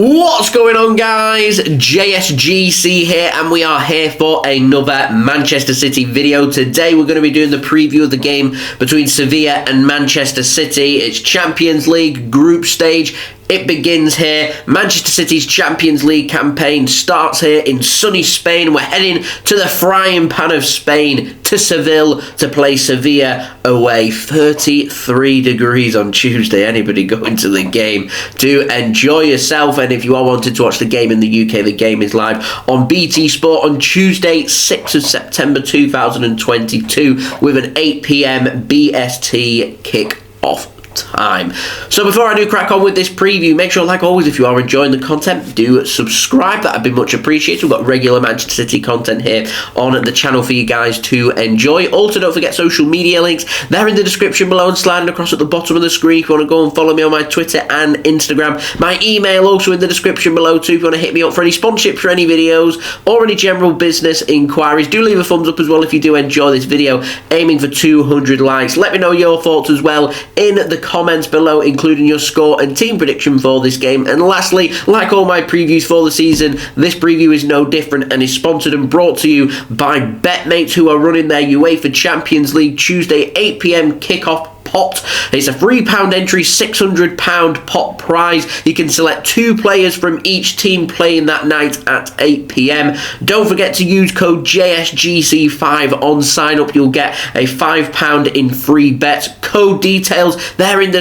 What's going on, guys? JSGC here, and we are here for another Manchester City video. Today we're going to be doing the preview of the game between Sevilla and Manchester City. It's Champions League group stage. It begins here. Manchester City's Champions League campaign starts here in sunny Spain. We're heading to the frying pan of Spain, to Seville, to play Sevilla away. 33 degrees on Tuesday. Anybody going to the game? Do enjoy yourself. And if you are wanting to watch the game in the UK, the game is live on BT Sport on Tuesday, 6th of September 2022, with an 8 PM BST kick-off time. So before I do crack on with this preview, make sure, like always, if you are enjoying the content, do subscribe. That'd be much appreciated. We've got regular Manchester City content here on the channel for you guys to enjoy. Also, don't forget social media links. They're in the description below and sliding across at the bottom of the screen if you want to go and follow me on my Twitter and Instagram. My email also in the description below too if you want to hit me up for any sponsorship for any videos or any general business inquiries. Do leave a thumbs up as well if you do enjoy this video. Aiming for 200 likes. Let me know your thoughts as well in the comments below, including your score and team prediction for this game. And lastly, like all my previews for the season, this preview is no different and is sponsored and brought to you by Betmate, who are running their UEFA Champions League Tuesday 8 PM kickoff pot. It's a £3 entry, £600 pot prize. You can select 2 players from each team playing that night at 8 PM. Don't forget to use code JSGC5 on sign up. You'll get a £5 in free bets. Code details, they're in the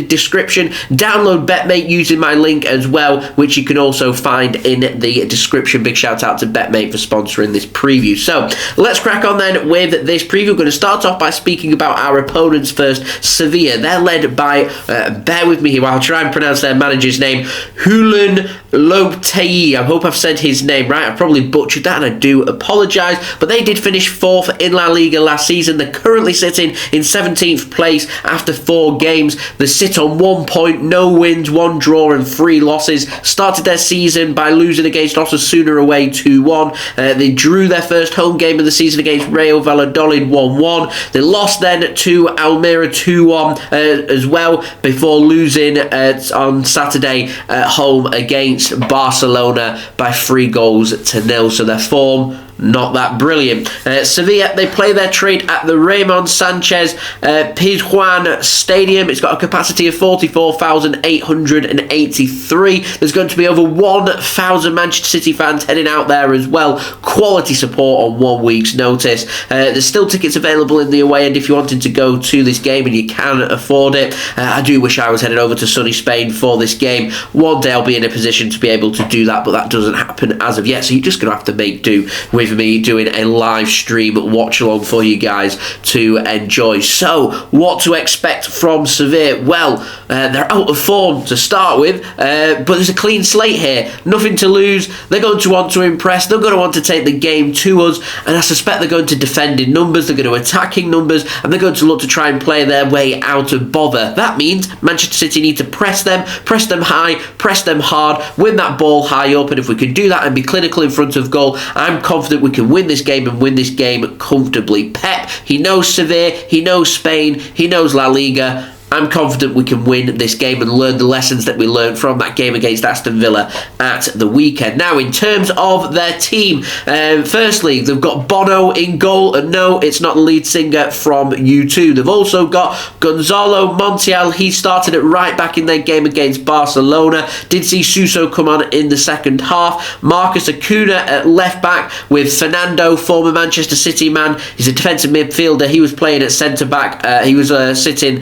description. Download Betmate using my link as well, which you can also find in the description. Big shout out to Betmate for sponsoring this preview. So let's crack on then with this preview. We're going to start off by speaking about our opponents first. Sevilla, they're led by, bear with me here while I try and pronounce their manager's name, Julian Alvarez. I hope I've said his name right. I probably butchered that and I do apologise, but they did finish 4th in La Liga last season. They're currently sitting in 17th place after 4 games. They sit on 1 point, no wins, 1 draw and 3 losses. Started their season by losing against Osasuna away 2-1. They drew their first home game of the season against Real Valladolid 1-1. They lost then to Almeria 2-1 as well, before losing on Saturday at home against Barcelona by 3-0. So their form not that brilliant. Sevilla, they play their trade at the Ramon Sanchez-Pizjuan Stadium. It's got a capacity of 44,883. There's going to be over 1,000 Manchester City fans heading out there as well. Quality support on 1 week's notice. There's still tickets available in the away end if you wanted to go to this game and you can afford it. I do wish I was headed over to sunny Spain for this game. One day I'll be in a position to be able to do that, but that doesn't happen as of yet, so you're just going to have to make do with me doing a live stream watch along for you guys to enjoy. So what to expect from Sevilla? Well, they're out of form to start with, but there's a clean slate here, nothing to lose. They're going to want to impress, they're going to want to take the game to us, and I suspect they're going to defend in numbers, they're going to attack in numbers, and they're going to look to try and play their way out of bother. That means Manchester City need to press them high, press them hard, win that ball high up, and if we can do that and be clinical in front of goal, I'm confident we can win this game and win this game comfortably. Pep, he knows Sevilla, he knows Spain, he knows La Liga. I'm confident we can win this game and learn the lessons that we learned from that game against Aston Villa at the weekend. Now, in terms of their team, firstly, they've got Bono in goal, and no, it's not the lead singer from U2. They've also got Gonzalo Montiel. He started at right back in their game against Barcelona. Did see Suso come on in the second half. Marcus Acuna at left back with Fernando, former Manchester City man. He's a defensive midfielder. He was playing at centre back. He was sitting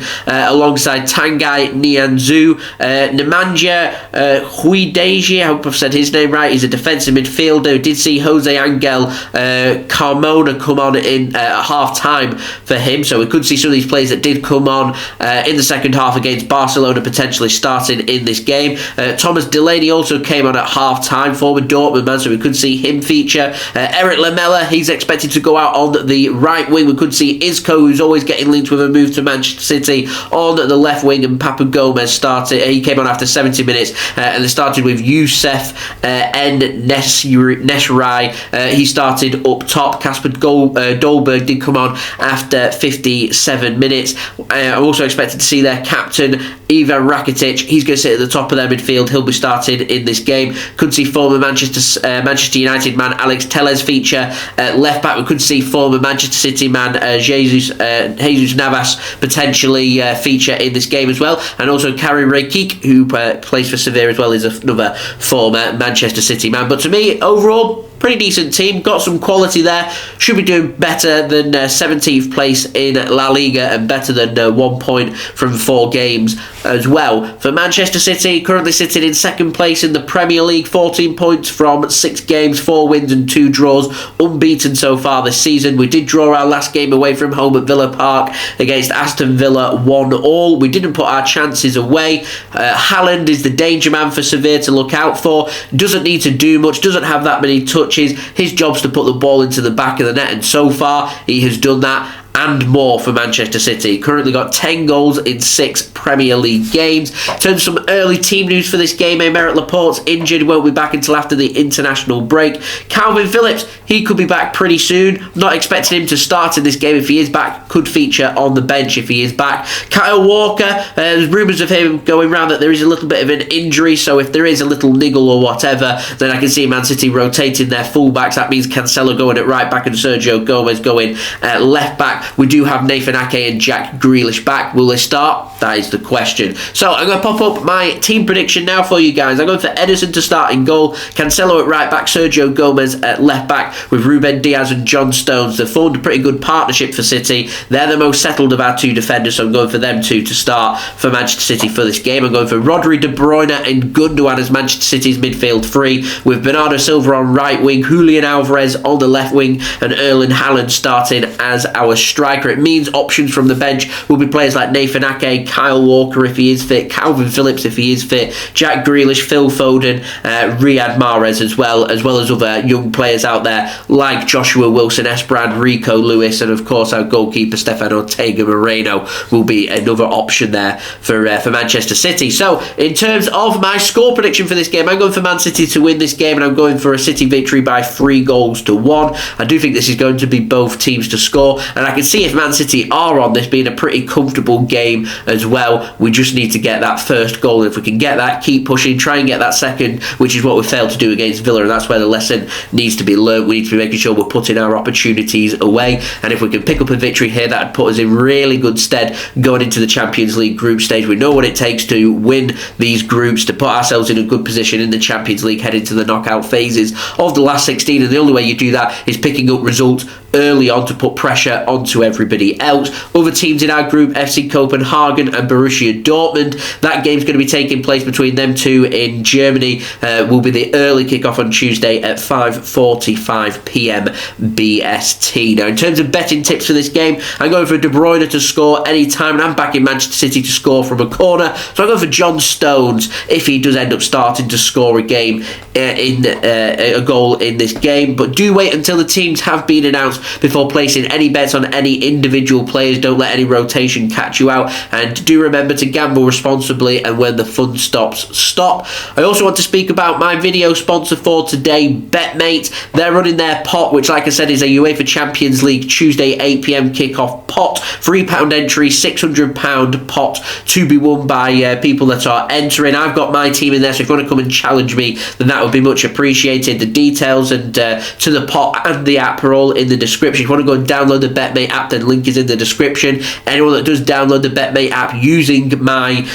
alongside Tanguy Nianzou. Nemanja Huideji, I hope I've said his name right, he's a defensive midfielder. We did see Jose Angel Carmona come on in at half-time for him, so we could see some of these players that did come on in the second half against Barcelona potentially starting in this game. Thomas Delaney also came on at half-time, former Dortmund man, so we could see him feature. Eric Lamela, he's expected to go out on the right wing. We could see Isco, who's always getting linked with a move to Manchester City, or on the left wing, and Papa Gomez started. He came on after 70 minutes, and they started with Youssef En-Nesryi. He started up top. Kasper Dolberg did come on after 57 minutes. I'm also expected to see their captain, Ivan Rakitic. He's going to sit at the top of their midfield. He'll be started in this game. Could see former Manchester United man Alex Telles feature at left back. We could see former Manchester City man Jesus Navas potentially feature in this game as well, and also Karim Rekik, who plays for Sevilla as well, is another former Manchester City man. But to me, overall, pretty decent team, got some quality there. Should be doing better than 17th place in La Liga, and better than 1 point from 4 games as well. For Manchester City, currently sitting in 2nd place in the Premier League, 14 points from 6 games, 4 wins and 2 draws, unbeaten so far this season. We did draw our last game away from home at Villa Park against Aston Villa 1-1. We didn't put our chances away. Haaland is the danger man for Sevilla to look out for. Doesn't need to do much, doesn't have that many touches. His job's to put the ball into the back of the net, and so far he has done that and more for Manchester City. Currently got 10 goals in 6 Premier League games. In terms of some early team news for this game, Aymeric Laporte's injured, won't be back until after the international break. Kalvin Phillips, he could be back pretty soon. Not expecting him to start in this game. If he is back, could feature on the bench if he is back. Kyle Walker, there's rumours of him going around that there is a little bit of an injury, so if there is a little niggle or whatever, then I can see Man City rotating their fullbacks. That means Cancelo going at right back and Sergio Gomez going at left back. We do have Nathan Ake and Jack Grealish back. Will they start? That is the question. So I'm going to pop up my team prediction now for you guys. I'm going for Ederson to start in goal, Cancelo at right back, Sergio Gomez at left back, with Ruben Diaz and John Stones. They've formed a pretty good partnership for City. They're the most settled of our 2 defenders, so I'm going for them 2 to start for Manchester City for this game. I'm going for Rodri, De Bruyne and Gundogan as Manchester City's midfield 3, with Bernardo Silva on right wing, Julian Alvarez on the left wing, and Erling Haaland starting as our striker. It means options from the bench will be players like Nathan Ake, Kyle Walker if he is fit, Kalvin Phillips if he is fit, Jack Grealish, Phil Foden, Riyad Mahrez as well as other young players out there like Joshua Wilson-Esbrand, Rico Lewis, and of course our goalkeeper Stefan Ortega Moreno will be another option there for Manchester City. So in terms of my score prediction for this game, I'm going for Man City to win this game, and I'm going for a City victory by 3-1. I do think this is going to be both teams to score, and I can see if Man City are on this being a pretty comfortable game as well. We just need to get that first goal, and if we can get that, keep pushing, try and get that second, which is what we failed to do against Villa, and that's where the lesson needs to be learned. We need to be making sure we're putting our opportunities away, and if we can pick up a victory here, that would put us in really good stead going into the Champions League group stage. We know what it takes to win these groups, to put ourselves in a good position in the Champions League, head into the knockout phases of the last 16, and the only way you do that is picking up results early on to put pressure onto everybody else. Other teams in our group, FC Copenhagen and Borussia Dortmund, that game's going to be taking place between them 2 in Germany. Will be the early kickoff on Tuesday at 5:45 p.m. BST. Now in terms of betting tips for this game, I'm going for De Bruyne to score any time, and I'm backing Manchester City to score from a corner, so I'm going for John Stones if he does end up starting to score a goal in this game. But do wait until the teams have been announced before placing any bets on any individual players. Don't let any rotation catch you out, and do remember to gamble responsibly, and when the fun stops, stop. I also want to speak about my video sponsor for today, Betmate. They're running their pot, which like I said is a UEFA Champions League Tuesday 8 p.m. kickoff pot. £3 entry, £600 pot to be won by people that are entering. I've got my team in there, so if you want to come and challenge me, then that would be much appreciated. The details and to the pot and the app are all in the description. If you want to go and download the Betmate app, then link is in the description. Anyone that does download the Betmate app using my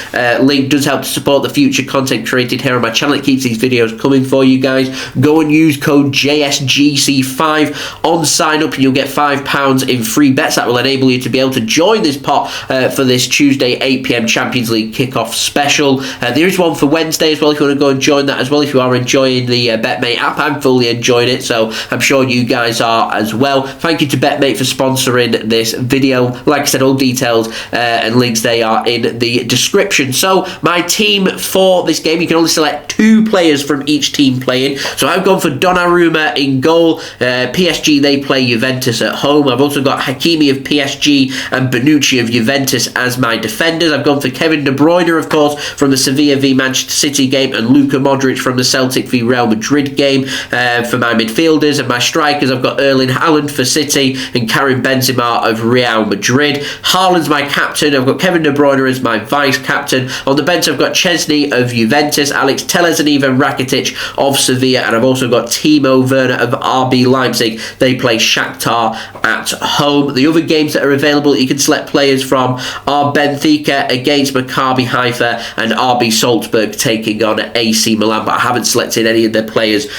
link does help to support the future content created here on my channel. It keeps these videos coming for you guys. Go and use code JSGC5 on sign up, and you'll get £5 in free bets. That will enable you to be able to join this pot for this Tuesday 8 p.m. Champions League kickoff special. There is one for Wednesday as well if you want to go and join that as well. If you are enjoying the Betmate app, I'm fully enjoying it, so I'm sure you guys are as well. thank you to Betmate for sponsoring this video. Like I said, all details and links, they are in the description. So my team for this game, you can only select 2 players from each team playing. So I've gone for Donnarumma in goal. PSG, they play Juventus at home. I've also got Hakimi of PSG and Bonucci of Juventus as my defenders. I've gone for Kevin De Bruyne, of course, from the Sevilla v Manchester City game, and Luka Modric from the Celtic v Real Madrid game for my midfielders. And my strikers, I've got Erling Haaland for City and Karim Benzema of Real Madrid. Haaland's my captain. I've got Kevin De Bruyne as my vice-captain. On the bench, I've got Chesney of Juventus, Alex Telles and Ivan Rakitic of Sevilla, and I've also got Timo Werner of RB Leipzig. They play Shakhtar at home. The other games that are available that you can select players from are Benfica against Maccabi Haifa and RB Salzburg taking on AC Milan, but I haven't selected any of the players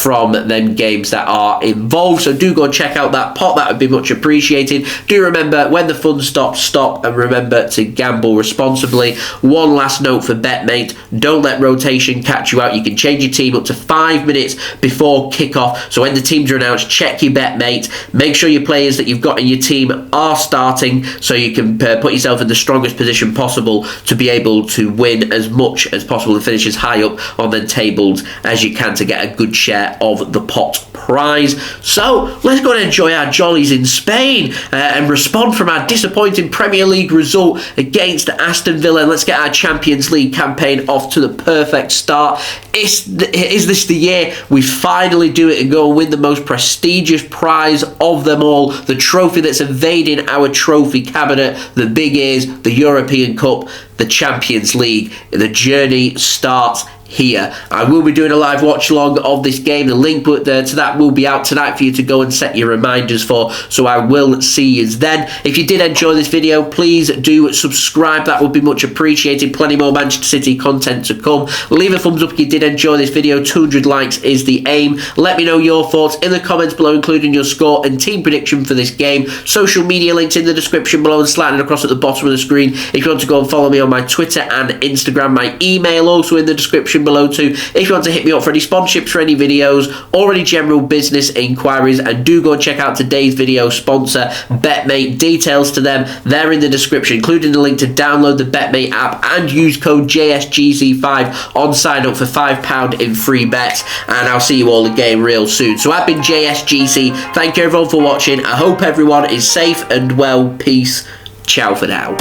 from them games that are involved, so do go and check out that pot. That would be much appreciated. Do remember, when the fun stops, stop, and remember to gamble responsibly. One last note for Betmate: don't let rotation catch you out. You can change your team up to 5 minutes before kickoff, so when the teams are announced, check your Betmate. Make sure your players that you've got in your team are starting, so you can put yourself in the strongest position possible to be able to win as much as possible and finish as high up on the tables as you can to get a good share of the pot prize. So let's go and enjoy our jollies in Spain and respond from our disappointing Premier League result against Aston Villa. And let's get our Champions League campaign off to the perfect start. Is this the year we finally do it and go and win the most prestigious prize of them all, the trophy that's evading our trophy cabinet, the big ears, the European Cup, the Champions League? The journey starts here. I will be doing a live watch along of this game. The link to that will be out tonight for you to go and set your reminders for, so I will see you then. If you did enjoy this video, please do subscribe. That would be much appreciated. Plenty more Manchester City content to come. Leave a thumbs up if you did enjoy this video. 200 likes is the aim. Let me know your thoughts in the comments below, including your score and team prediction for this game. Social media links in the description below and sliding across at the bottom of the screen if you want to go and follow me on my Twitter and Instagram. My email also in the description below too if you want to hit me up for any sponsorships for any videos or any general business inquiries. And do go and check out today's video sponsor, Betmate. Details to them, they're in the description, including the link to download the Betmate app and use code JSGC5 on sign up for £5 in free bets. And I'll see you all again real soon. So I've been JSGC. Thank you everyone for watching. I hope everyone is safe and well. Peace. Ciao for now.